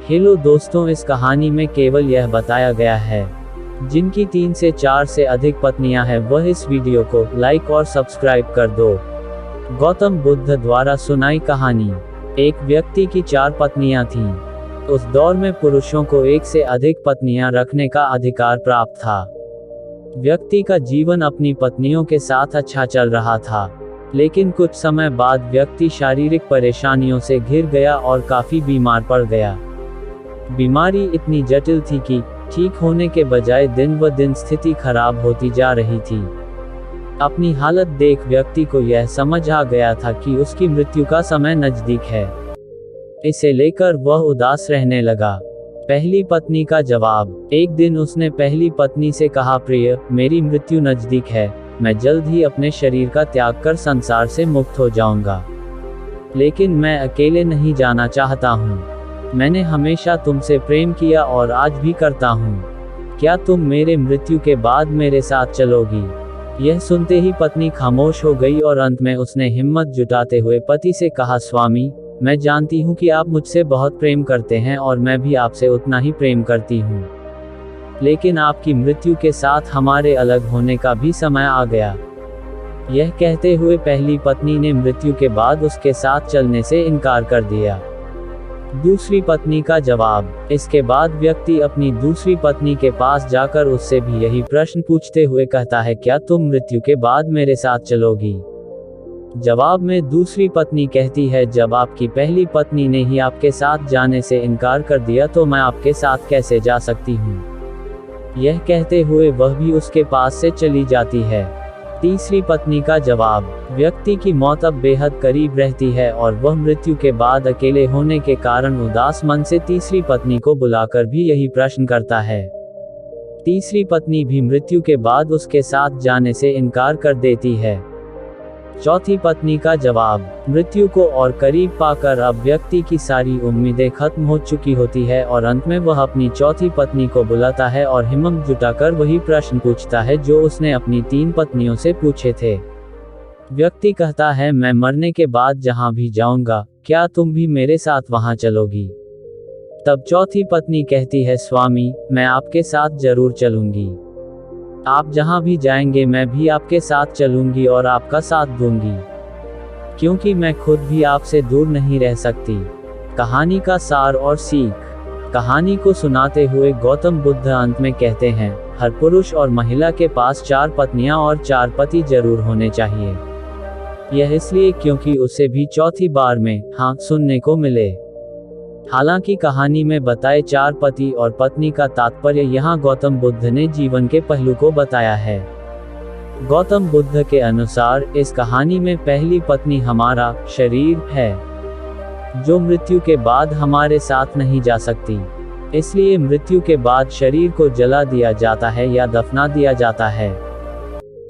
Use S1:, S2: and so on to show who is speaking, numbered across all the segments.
S1: Hello दोस्तों, इस कहानी में केवल यह बताया गया है जिनकी 3 से 4 से अधिक पत्नियां हैं वह इस वीडियो को लाइक और सब्सक्राइब कर दो। गौतम बुद्ध द्वारा सुनाई कहानी। एक व्यक्ति की 4 पत्नियां थीं। उस दौर में पुरुषों को 1 से अधिक पत्नियां रखने का अधिकार प्राप्त था। व्यक्ति का जीवन अपनी पत्नियों के साथ अच्छा चल रहा था, लेकिन कुछ समय बाद व्यक्ति शारीरिक परेशानियों से घिर गया और काफी बीमार पड़ गया। बीमारी इतनी जटिल थी कि ठीक होने के बजाय दिन ब दिन स्थिति खराब होती जा रही थी। अपनी हालत देख व्यक्ति को यह समझ आ गया था कि उसकी मृत्यु का समय नजदीक है। इसे लेकर वह उदास रहने लगा। पहली पत्नी का जवाब। एक दिन उसने पहली पत्नी से कहा, प्रिय, मेरी मृत्यु नजदीक है। मैं जल्द ही अपने शरीर का त्याग कर संसार से मुक्त हो जाऊंगा, लेकिन मैं अकेले नहीं जाना चाहता हूँ। मैंने हमेशा तुमसे प्रेम किया और आज भी करता हूँ। क्या तुम मेरे मृत्यु के बाद मेरे साथ चलोगी? यह सुनते ही पत्नी खामोश हो गई और अंत में उसने हिम्मत जुटाते हुए पति से कहा, स्वामी, मैं जानती हूँ कि आप मुझसे बहुत प्रेम करते हैं और मैं भी आपसे उतना ही प्रेम करती हूँ, लेकिन आपकी मृत्यु के साथ हमारे अलग होने का भी समय आ गया। यह कहते हुए पहली पत्नी ने मृत्यु के बाद उसके साथ चलने से इनकार कर दिया। दूसरी पत्नी का जवाब। इसके बाद व्यक्ति अपनी दूसरी पत्नी के पास जाकर उससे भी यही प्रश्न पूछते हुए कहता है, क्या तुम मृत्यु के बाद मेरे साथ चलोगी? जवाब में दूसरी पत्नी कहती है, जब आपकी पहली पत्नी ने ही आपके साथ जाने से इनकार कर दिया तो मैं आपके साथ कैसे जा सकती हूँ? यह कहते हुए वह भी उसके पास से चली जाती है। तीसरी पत्नी का जवाब। व्यक्ति की मौत अब बेहद करीब रहती है और वह मृत्यु के बाद अकेले होने के कारण उदास मन से तीसरी पत्नी को बुलाकर भी यही प्रश्न करता है। तीसरी पत्नी भी मृत्यु के बाद उसके साथ जाने से इनकार कर देती है। चौथी पत्नी का जवाब। मृत्यु को और करीब पाकर अब व्यक्ति की सारी उम्मीदें खत्म हो चुकी होती है और अंत में वह अपनी चौथी पत्नी को बुलाता है और हिम्मत जुटाकर वही प्रश्न पूछता है जो उसने अपनी 3 पत्नियों से पूछे थे। व्यक्ति कहता है, मैं मरने के बाद जहां भी जाऊंगा, क्या तुम भी मेरे साथ वहां चलोगी? तब चौथी पत्नी कहती है, स्वामी, मैं आपके साथ जरूर चलूंगी। आप जहां भी जाएंगे मैं भी आपके साथ चलूंगी और आपका साथ दूंगी, क्योंकि मैं खुद भी आपसे दूर नहीं रह सकती। कहानी का सार और सीख। कहानी को सुनाते हुए गौतम बुद्ध अंत में कहते हैं, हर पुरुष और महिला के पास 4 पत्नियां और 4 पति जरूर होने चाहिए। यह इसलिए क्योंकि उसे भी चौथी बार में हाँ सुनने को मिले। हालांकि कहानी में बताए 4 पति और पत्नी का तात्पर्य यहाँ गौतम बुद्ध ने जीवन के पहलू को बताया है। गौतम बुद्ध के अनुसार इस कहानी में पहली पत्नी हमारा शरीर है, जो मृत्यु के बाद हमारे साथ नहीं जा सकती। इसलिए मृत्यु के बाद शरीर को जला दिया जाता है या दफना दिया जाता है।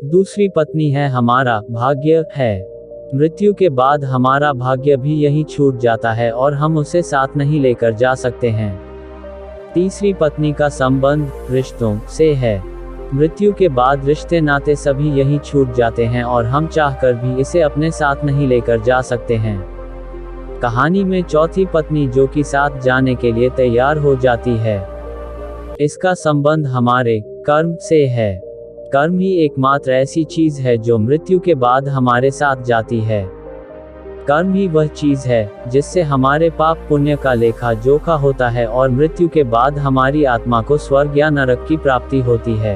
S1: दूसरी पत्नी है हमारा भाग्य है। मृत्यु के बाद हमारा भाग्य भी यहीं छूट जाता है और हम उसे साथ नहीं लेकर जा सकते हैं। तीसरी पत्नी का संबंध रिश्तों से है। मृत्यु के बाद रिश्ते नाते सभी यहीं छूट जाते हैं और हम चाहकर भी इसे अपने साथ नहीं लेकर जा सकते हैं। कहानी में चौथी पत्नी जो कि साथ जाने के लिए तैयार हो जाती है, इसका संबंध हमारे कर्म से है। कर्म ही एकमात्र ऐसी चीज है जो मृत्यु के बाद हमारे साथ जाती है। कर्म ही वह चीज है जिससे हमारे पाप पुण्य का लेखा जोखा होता है और मृत्यु के बाद हमारी आत्मा को स्वर्ग या नरक की प्राप्ति होती है।